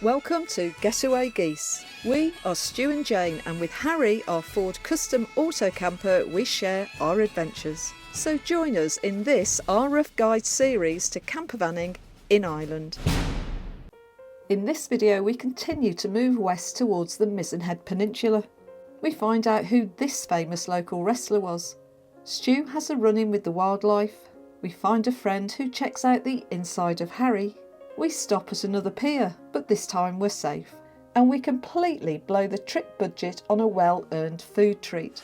Welcome to GetawayGeese. We are Stu and Jane, and with Harry, our Ford custom auto camper, we share our adventures. So join us in this our rough guide series to campervanning in Ireland. In this video we continue to move west towards the Mizenhead Peninsula. We find out who this famous local wrestler was. Stu has a run-in with the wildlife. We find a friend who checks out the inside of Harry. We stop at another pier, but this time we're safe. And we completely blow the trip budget on a well-earned food treat.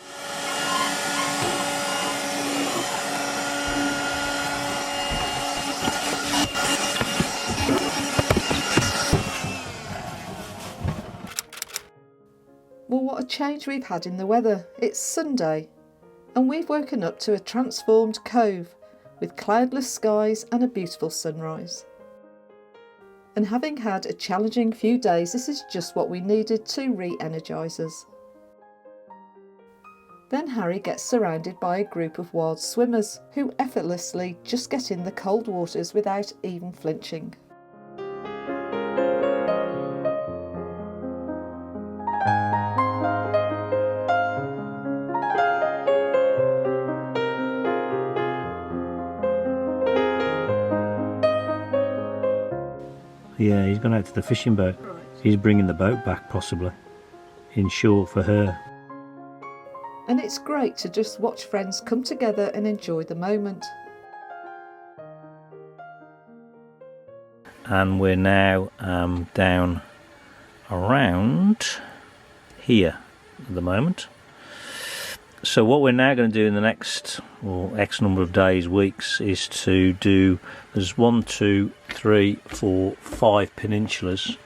Well, what a change we've had in the weather. It's Sunday, and we've woken up to a transformed cove with cloudless skies and a beautiful sunrise. And having had a challenging few days, this is just what we needed to re-energise us. Then Harry gets surrounded by a group of wild swimmers who effortlessly just get in the cold waters without even flinching. Yeah, he's gone out to the fishing boat. Right. He's bringing the boat back, possibly, in shore for her. And it's great to just watch friends come together and enjoy the moment. And we're now down around here at the moment. So what we're now going to do in the next X number of days, weeks, is to do, there's 1, 2, 3, 4, 5 peninsulas.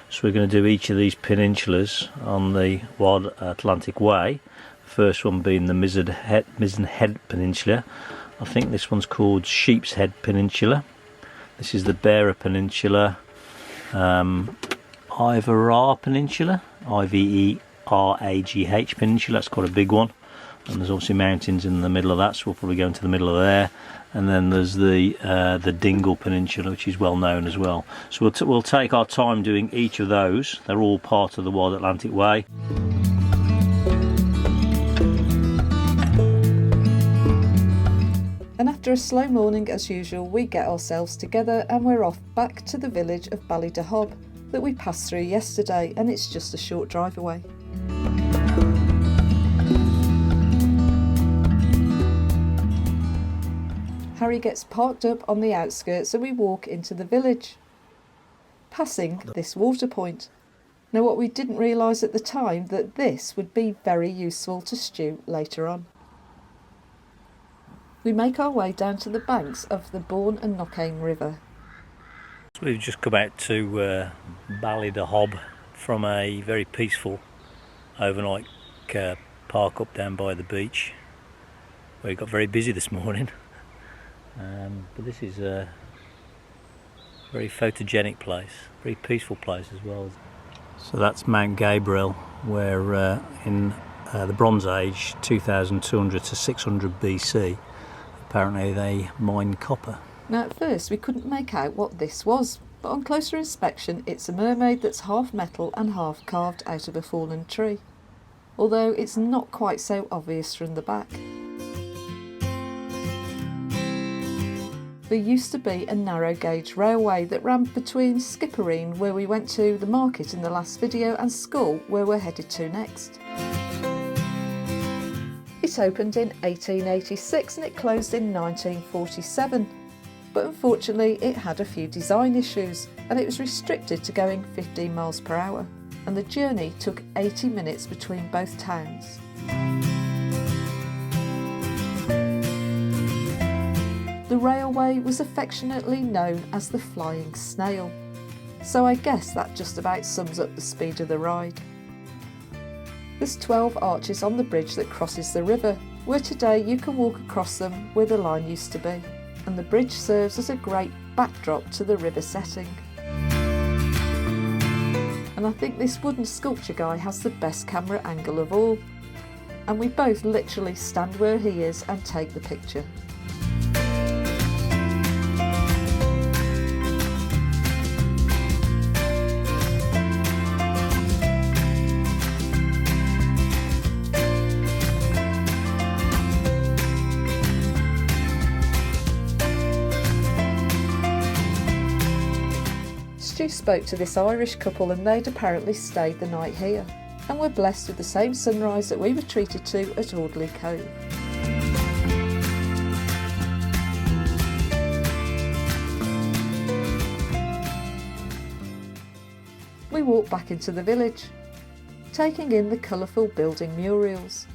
So we're going to do each of these peninsulas on the WildAtlanticWay. The first one being the Mizenhead Peninsula. I think this one's called Sheep's Head Peninsula. This is the Bearer Peninsula. Iveragh Peninsula, Iveragh Peninsula, that's quite a big one. And there's obviously mountains in the middle of that, so we'll probably go into the middle of there. And then there's the Dingle Peninsula, which is well known as well. So we'll take our time doing each of those. They're all part of the WildAtlanticWay. And after a slow morning as usual, we get ourselves together and we're off back to the village of Ballydehob that we passed through yesterday, and it's just a short drive away. Harry gets parked up on the outskirts and we walk into the village, passing this water point. Now what we didn't realise at the time, that this would be very useful to Stu later on. We make our way down to the banks of the Bourne and Knockain River. So we've just come out to Ballydehob from a very peaceful overnight park up down by the beach, where it got very busy this morning. But this is a very photogenic place, very peaceful place as well. So that's Mount Gabriel, where in the Bronze Age, 2200 to 600 BC, apparently they mined copper. Now at first we couldn't make out what this was, but on closer inspection it's a mermaid that's half metal and half carved out of a fallen tree, although it's not quite so obvious from the back. There used to be a narrow gauge railway that ran between Skippereen, where we went to the market in the last video, and Schull, where we're headed to next. It opened in 1886 and it closed in 1947, but unfortunately it had a few design issues and it was restricted to going 15 miles per hour, and the journey took 80 minutes between both towns. The railway was affectionately known as the Flying Snail, so I guess that just about sums up the speed of the ride. There's 12 arches on the bridge that crosses the river, where today you can walk across them where the line used to be, and the bridge serves as a great backdrop to the river setting. And I think this wooden sculpture guy has the best camera angle of all, and we both literally stand where he is and take the picture. actually spoke to this Irish couple and they'd apparently stayed the night here and were blessed with the same sunrise that we were treated to at Audley Cove. We walked back into the village, taking in the colourful building murals.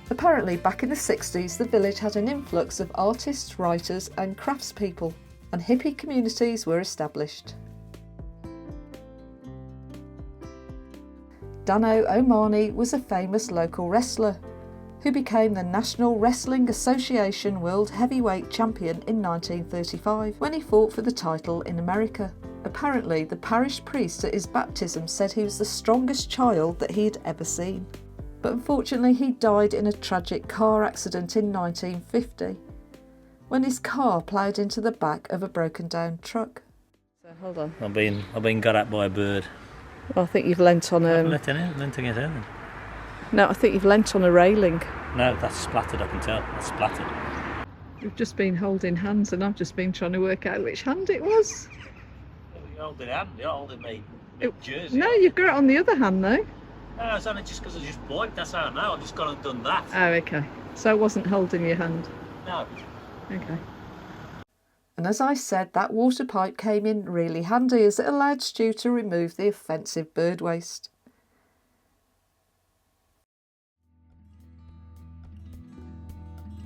Apparently back in the 60s the village had an influx of artists, writers and craftspeople, and hippie communities were established. Dano O'Mahony was a famous local wrestler who became the National Wrestling Association World Heavyweight Champion in 1935 when he fought for the title in America. Apparently, the parish priest at his baptism said he was the strongest child that he had ever seen. But unfortunately, he died in a tragic car accident in 1950 when his car ploughed into the back of a broken down truck. So hold on. I've been got at by a bird. I think you've leant on a... Lent to get in. No, I think you've leant on a railing. No, that's splattered, I can tell. That's splattered. We've just been holding hands and I've just been trying to work out which hand it was. You're holding hand, you're holding me jersey. No, you've got it on the other hand though. No, it's only just because I just blinked, that's how I know. I've just gone and done that. Oh, okay. So I wasn't holding your hand? No. Okay. And as I said, that water pipe came in really handy as it allowed Stu to remove the offensive bird waste.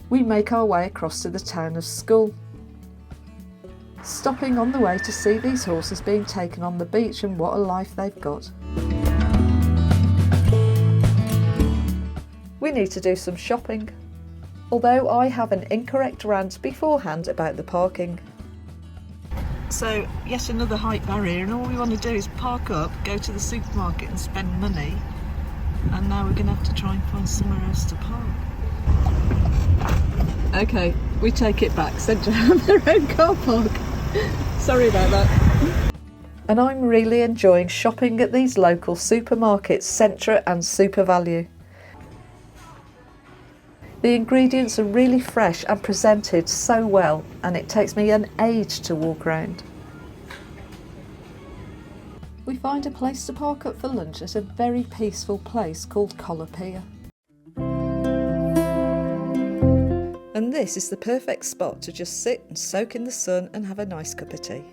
We make our way across to the town of Schull, stopping on the way to see these horses being taken on the beach and what a life they've got. We need to do some shopping, although I have an incorrect rant beforehand about the parking. So, yet another height barrier, and all we want to do is park up, go to the supermarket and spend money, and now we're going to have to try and find somewhere else to park. Okay, we take it back, Centre have their own car park. Sorry about that. And I'm really enjoying shopping at these local supermarkets, Centra and SuperValue. The ingredients are really fresh and presented so well, and it takes me an age to walk around. We find a place to park up for lunch at a very peaceful place called Colla Pier. And this is the perfect spot to just sit and soak in the sun and have a nice cup of tea.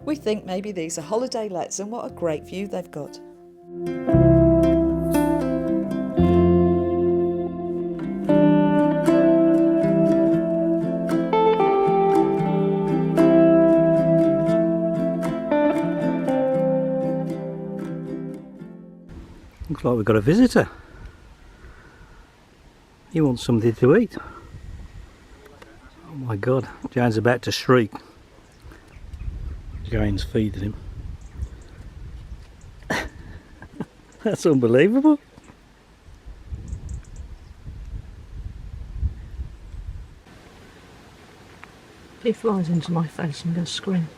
We think maybe these are holiday lets, and what a great view they've got. Looks like we've got a visitor. He wants something to eat. Oh my god, Jane's about to shriek. Jane's feeding him. That's unbelievable. He flies into my face and goes scream.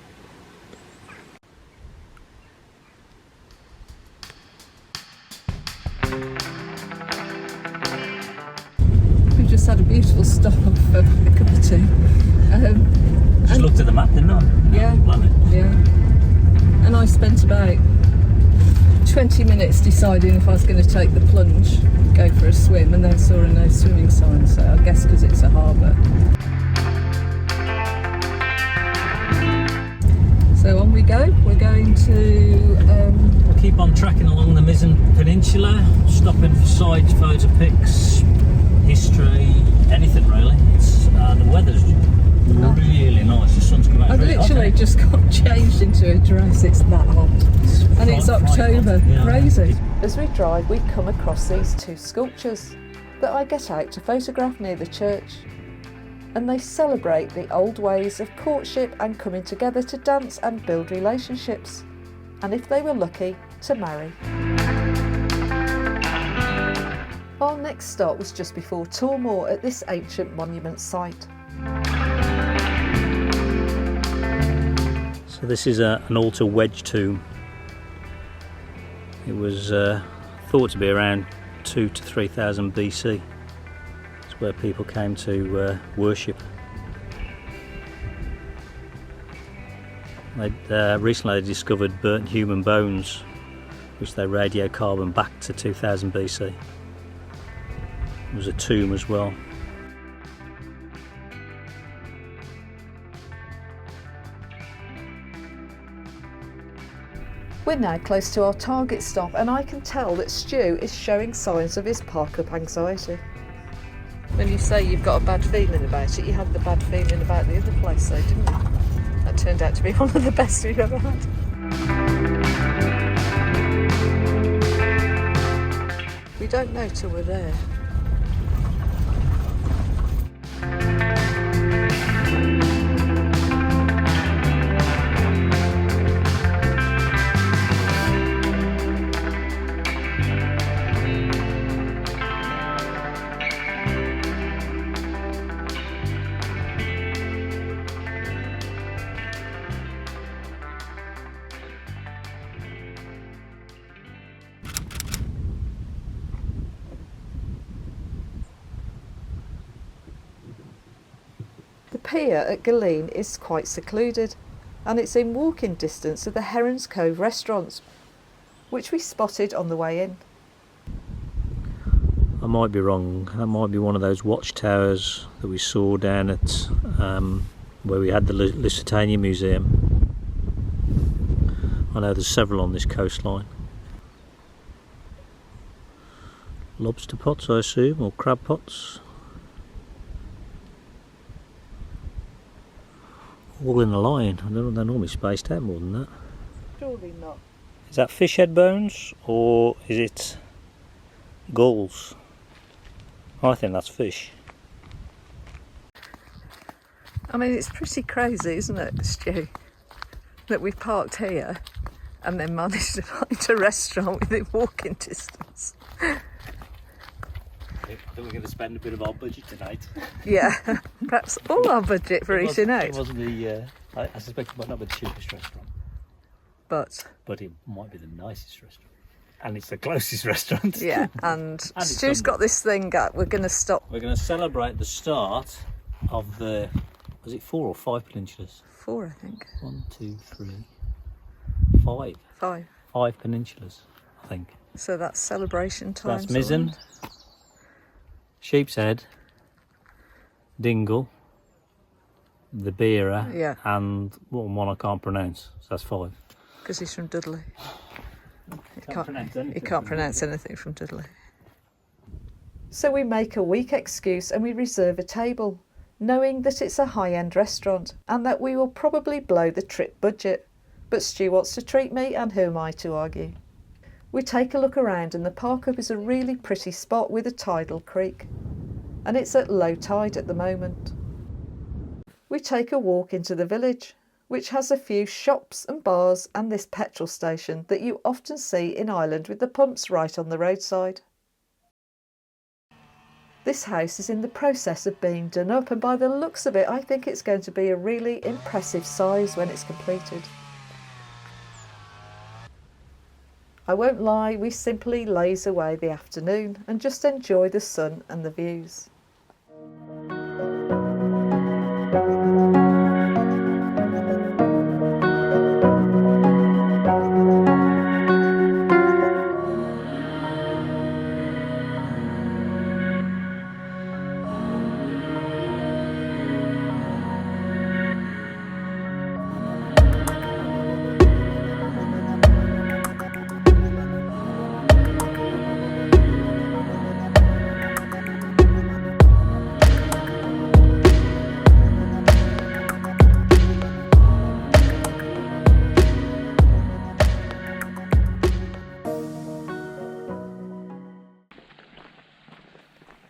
We've just had a beautiful stop for a cup of tea. Just looked at the map, didn't I? Yeah. Yeah. And I spent about 20 minutes deciding if I was going to take the plunge, go for a swim, and then saw a no swimming sign, so I guess because it's a harbour. So on we go. We're going to... We'll keep on trekking along the Mizzen Peninsula, stopping for sides, photo pics, history, anything really. It's the weather's really nice. The sun's come out. I've literally just got changed into a dress. It's that hot, and it's October. Yeah. Crazy. As we drive, we come across these two sculptures that I get out to photograph near the church, and they celebrate the old ways of courtship and coming together to dance and build relationships, and if they were lucky, to marry. Our next stop was just before Tormore at this ancient monument site. So this is an altar wedge tomb. It was thought to be around 2,000 to 3,000 BC. It's where people came to worship. Recently they discovered burnt human bones, which they radiocarbon back to 2000 BC. There was a tomb as well. We're now close to our target stop, and I can tell that Stu is showing signs of his park-up anxiety. When you say you've got a bad feeling about it, you had the bad feeling about the other place though, didn't you? That turned out to be one of the best we've ever had. We don't know till we're there. The pier at Goleen is quite secluded, and it's in walking distance of the Herons Cove Restaurant, which we spotted on the way in. I might be wrong, that might be one of those watchtowers that we saw down at where we had the Lusitania Museum. I know there's several on this coastline. Lobster pots, I assume, or crab pots. All in a line. They're normally spaced out more than that. Surely not. Is that fish head bones or is it gulls? I think that's fish. I mean, it's pretty crazy, isn't it, Stu? That we parked here and then managed to find a restaurant within walking distance. I think we're going to spend a bit of our budget tonight. Yeah, perhaps all our budget for eating out. It wasn't the, I suspect it might not be the cheapest restaurant. But it might be the nicest restaurant. And it's the closest restaurant. Yeah, and Stu's got this thing up. We're going to stop. We're going to celebrate the start of the, was it 4 or 5 peninsulas? 4, I think. 1, 2, 3, 5. 5. 5 peninsulas, I think. So that's celebration time. That's Mizzen, Sheep's Head, Dingle, the Beera, yeah, and one I can't pronounce. So that's 5. Because he's from Dudley. He can't pronounce anything from Dudley. So we make a weak excuse and we reserve a table, knowing that it's a high-end restaurant and that we will probably blow the trip budget. But Stu wants to treat me, and who am I to argue? We take a look around, and the park-up is a really pretty spot with a tidal creek, and it's at low tide at the moment. We take a walk into the village, which has a few shops and bars and this petrol station that you often see in Ireland with the pumps right on the roadside. This house is in the process of being done up, and by the looks of it I think it's going to be a really impressive size when it's completed. I won't lie, we simply laze away the afternoon and just enjoy the sun and the views.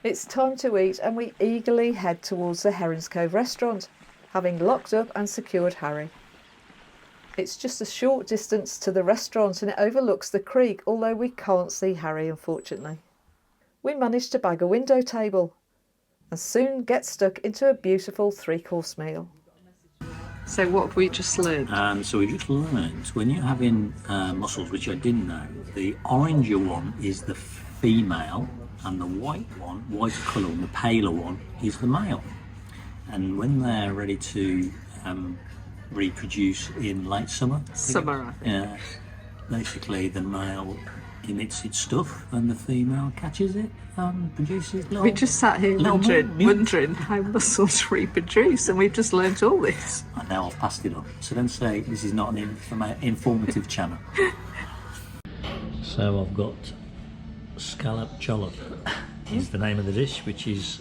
It's time to eat, and we eagerly head towards the Herons Cove Restaurant, having locked up and secured Harry. It's just a short distance to the restaurant and it overlooks the creek, although we can't see Harry unfortunately. We manage to bag a window table and soon get stuck into a beautiful 3-course meal. So what have we just learned? So we just learned when you're having mussels, which I didn't know, the oranger one is the female and the white one, white colour, and the paler one is the male. And when they're ready to reproduce in late summer. Summer, I think. Yeah. Basically, the male emits its stuff and the female catches it and produces little... We just sat here wondering how mussels reproduce, and we've just learnt all this. And now I've passed it on. So don't say this is not an informative channel. So I've got scallop chollop is the name of the dish, which is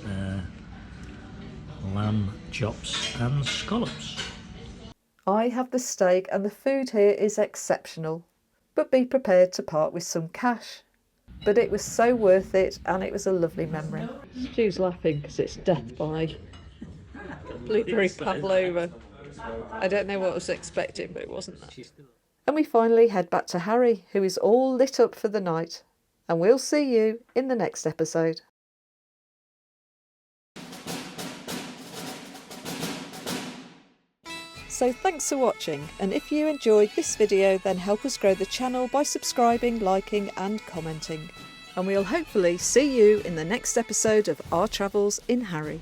lamb chops and scallops. I have the steak, and the food here is exceptional, but be prepared to part with some cash. But it was so worth it, and it was a lovely memory. Stu's laughing because it's death by blueberry pavlova. I don't know what I was expecting, but it wasn't that. And we finally head back to Harry, who is all lit up for the night. And we'll see you in the next episode. So thanks for watching, and if you enjoyed this video, then help us grow the channel by subscribing, liking and commenting. And we'll hopefully see you in the next episode of our travels in Harry.